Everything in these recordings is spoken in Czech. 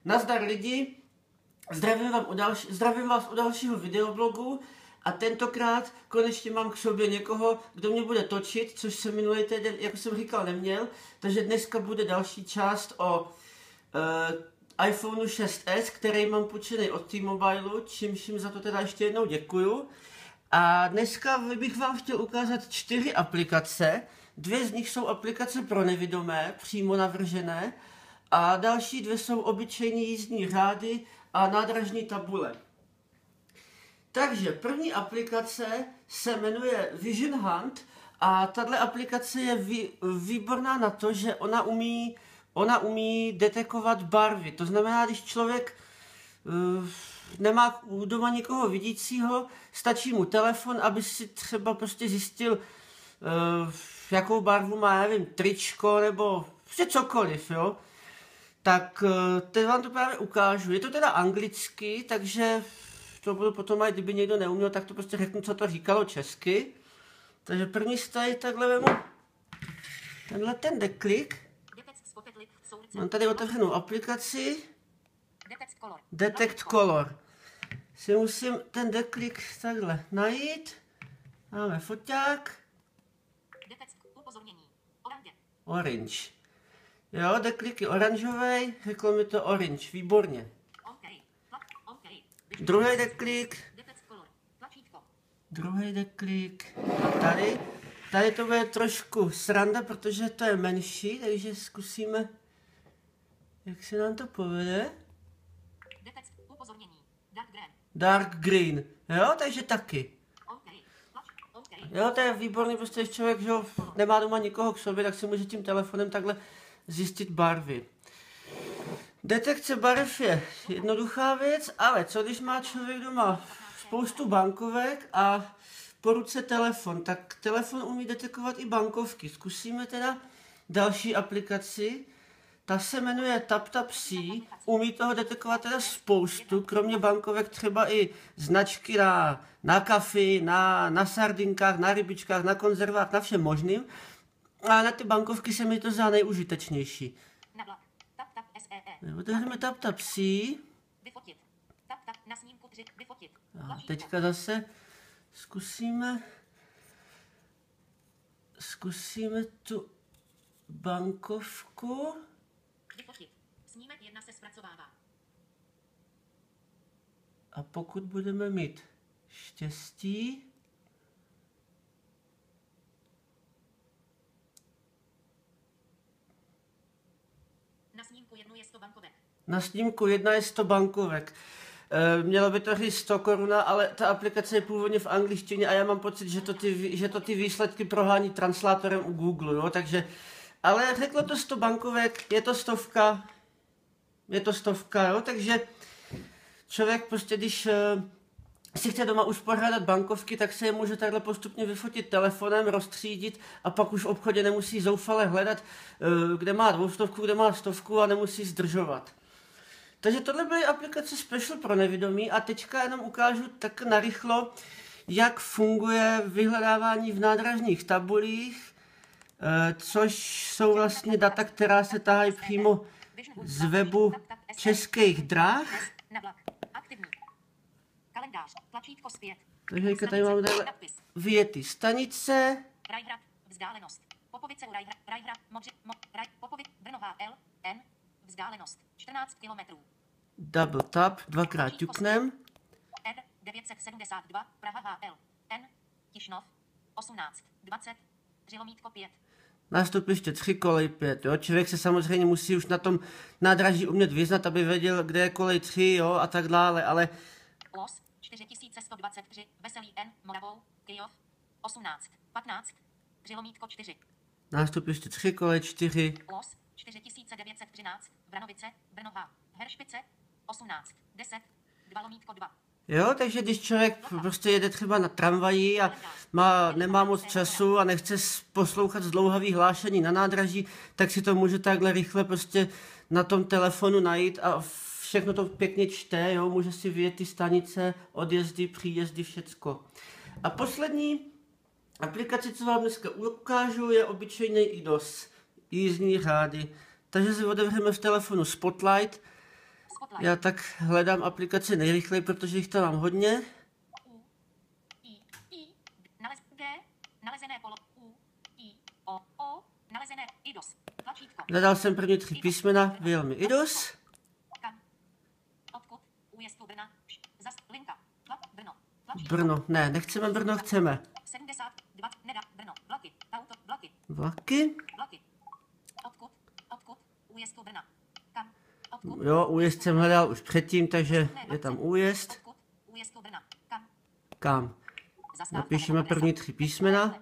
Nazdar lidi, zdravím vás u dalšího videoblogu a tentokrát konečně mám k sobě někoho, kdo mě bude točit, což jsem minulý týden, jako jsem říkal, neměl, takže dneska bude další část o iPhone 6s, který mám půjčený od T-Mobileu, čímž jim za to teda ještě jednou děkuju. A dneska bych vám chtěl ukázat 4 aplikace. 2 z nich jsou aplikace pro nevidomé, přímo navržené, a další 2 jsou obyčejní jízdní řády a nádražní tabule. Takže první aplikace se jmenuje Vision Hunt a tato aplikace je výborná na to, že ona umí detekovat barvy. To znamená, když člověk nemá doma nikoho vidícího, stačí mu telefon, aby si třeba prostě zjistil, jakou barvu má, nevím, tričko nebo prostě cokoliv, jo. Tak teď vám to právě ukážu. Je to teda anglicky, takže to budu potom, a kdyby někdo neuměl, tak to prostě řeknu, co to říkalo česky. Takže první tady takhle vemu tenhle ten deklik. Mám tady otevřenou aplikaci Detect Color. Si musím ten deklik takhle najít. Máme foťák. Orange. Jo, deklik je oranžový, řeklo mi to orange, výborně. Druhý deklik. Druhý deklik. Tady to bude trošku sranda, protože to je menší, takže zkusíme, jak se nám to povede. Dark green. Jo, takže taky. Jo, to je výborný, prostě když člověk, že nemá doma nikoho k sobě, tak si může tím telefonem takhle zjistit barvy. Detekce barev je jednoduchá věc, ale co když má člověk doma spoustu bankovek a po ruce telefon, tak telefon umí detekovat i bankovky. Zkusíme teda další aplikaci. Ta se jmenuje TapTapSee, umí toho detekovat teda spoustu, kromě bankovek třeba i značky na kafi, na sardinkách, na rybičkách, na konzervách, na všem možným. A na ty bankovky se mi to zdá nejužitečnější. Otevřeme TapTapSee. A teďka zase zkusíme tu bankovku. Snímek 1 se zpracovává. A pokud budeme mít štěstí, na snímku 1 je 100 bankovek. Na snímku 1 je 100 bankovek. Mělo by to říct 100 koruna, ale ta aplikace je původně v angličtině a já mám pocit, že to ty výsledky prohání translátorem u Google, jo, takže, ale řeklo to 100 bankovek, je to stovka, jo, takže člověk prostě, když si chce doma uspořádat bankovky, tak se je může takhle postupně vyfotit telefonem, rozstřídit a pak už v obchodě nemusí zoufale hledat, kde má 200, kde má 100 a nemusí zdržovat. Takže tohle byly aplikace special pro nevidomí a teďka jenom ukážu tak narychlo, jak funguje vyhledávání v nádražních tabulích, což jsou vlastně data, která se tahají přímo z webu Českých drah. Takže tady máme vyjety stanice. Vzdálenost. Popovice u Rajhra, Brno HL, N, vzdálenost 14 km. Double tap, dvakrát ťuknem. R 972, Praha HL, N, Tišnov, 18, 20, Řilomítko 5. Nástupiště 3, kolej 5, jo. Člověk se samozřejmě musí už na tom nádraží umět vyznat, aby věděl, kde je kolej 3, jo, a tak dále, ale... Los 4123, Veselý N, Moravou, Kyjov, 18, 15, Řilomítko 4. Nástupiště 3, kolej 4. Los 4913, Vranovice, Brno H, Heršpice, 18, 10, 2 lomítko 2. Jo, takže když člověk prostě jede třeba na tramvaji a nemá moc času a nechce poslouchat zdlouhavý hlášení na nádraží, tak si to může takhle rychle prostě na tom telefonu najít a všechno to pěkně čte, jo, může si vyjet ty stanice, odjezdy, příjezdy, všecko. A poslední aplikace, co vám dneska ukážu, je obyčejný IDOS, jízdní řády. Takže si otevřeme v telefonu Spotlight. Já tak hledám aplikaci nejrychleji, protože jich tam mám hodně. Zadal jsem první 3 písmena, vyjel mi IDOS. Brno, ne, nechceme Brno, chceme. Vlaky. Jo, újezd jsem hledal už předtím, takže je tam újezd. Kam? Napíšeme první 3 písmena.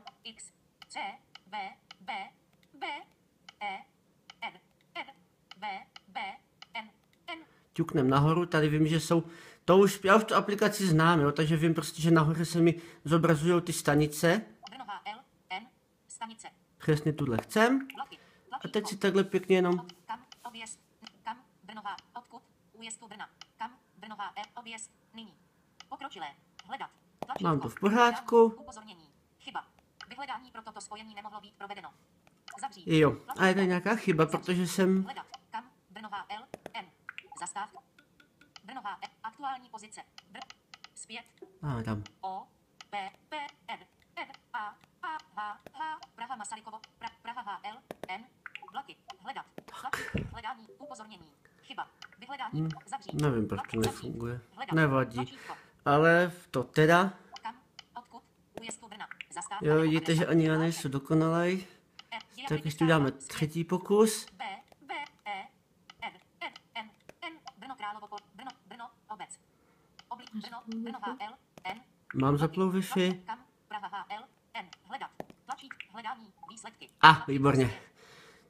Ťuknem nahoru, tady vím, že jsou, já už tu aplikaci znám, jo, takže vím prostě, že nahoře se mi zobrazují ty stanice. Přesně tuhle chcem. A teď si takhle pěkně jenom... Mám to v pořádku. Jo, a je tady nějaká chyba, protože jsem... Aktuální pozice. Zpět. Tam. O, P, P, N, N, A, H, H, Praha Masarykovo, Praha H, L, N, vlaky, hledat, vlaky, hledání, upozornění, chyba, vyhledání, zavřít. Nevím, proč to nefunguje. Nevadí. Ale to teda... Jo, vidíte, že ani já nejsou dokonalej. Tak ještě dáme 3. pokus. Mám zaplou Wi-Fi. Výborně.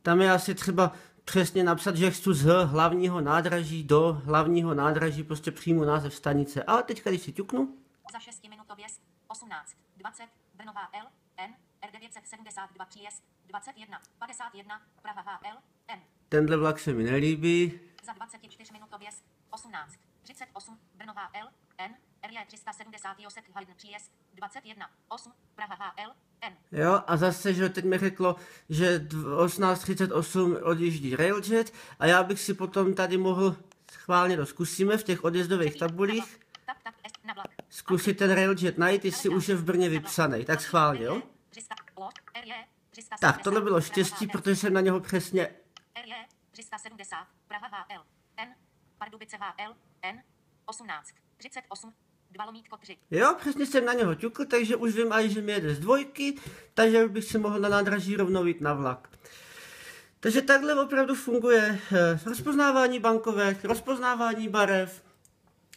Tam je asi třeba přesně napsat, že chci z hlavního nádraží do hlavního nádraží, prostě přímo název stanice. Ale teďka, když si ťuknu. Za 6 minut objezd 18:20 Brno HL N R972 příjezd 21:51 Praha HL N. Tenhle vlak se mi nelíbí. Za 24 minut objezd 18:38 Brno HL N R378 Haydn příjezd 21:8 Praha HL N. Jo, a zase, že teď mi řeklo, že 18:38 odjíždí Railjet a já bych si potom tady mohl, schválně to zkusíme v těch odjezdových tabulích, zkusit ten Railjet najít, jestli už je v Brně vypsaný, tak schválně, jo? Tak, tohle bylo štěstí, protože jsem na něho přesně... 370 Praha HL N Pardubice HL N 18:38 2/3. Jo, přesně jsem na něho ťukl, takže už vím aj, že mi jede z 2, takže bych si mohl na nádraží rovnou jít na vlak. Takže takhle opravdu funguje rozpoznávání bankovek, rozpoznávání barev,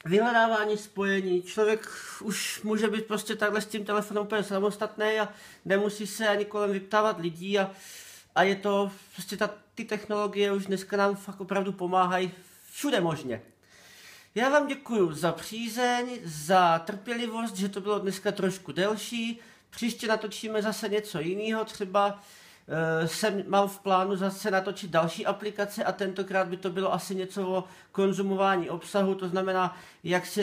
vyhledávání spojení. Člověk už může být prostě takhle s tím telefonem úplně samostatný a nemusí se ani kolem vyptávat lidí a je to prostě ty technologie už dneska nám fakt opravdu pomáhají všude možně. Já vám děkuju za přízeň, za trpělivost, že to bylo dneska trošku delší. Příště natočíme zase něco jiného, třeba mám v plánu zase natočit další aplikace a tentokrát by to bylo asi něco o konzumování obsahu, to znamená, jak se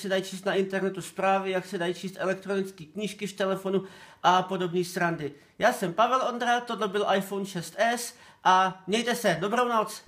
dají číst na internetu zprávy, jak se dají číst elektronické knížky v telefonu a podobné srandy. Já jsem Pavel Ondra, tohle byl iPhone 6s a mějte se, dobrou noc!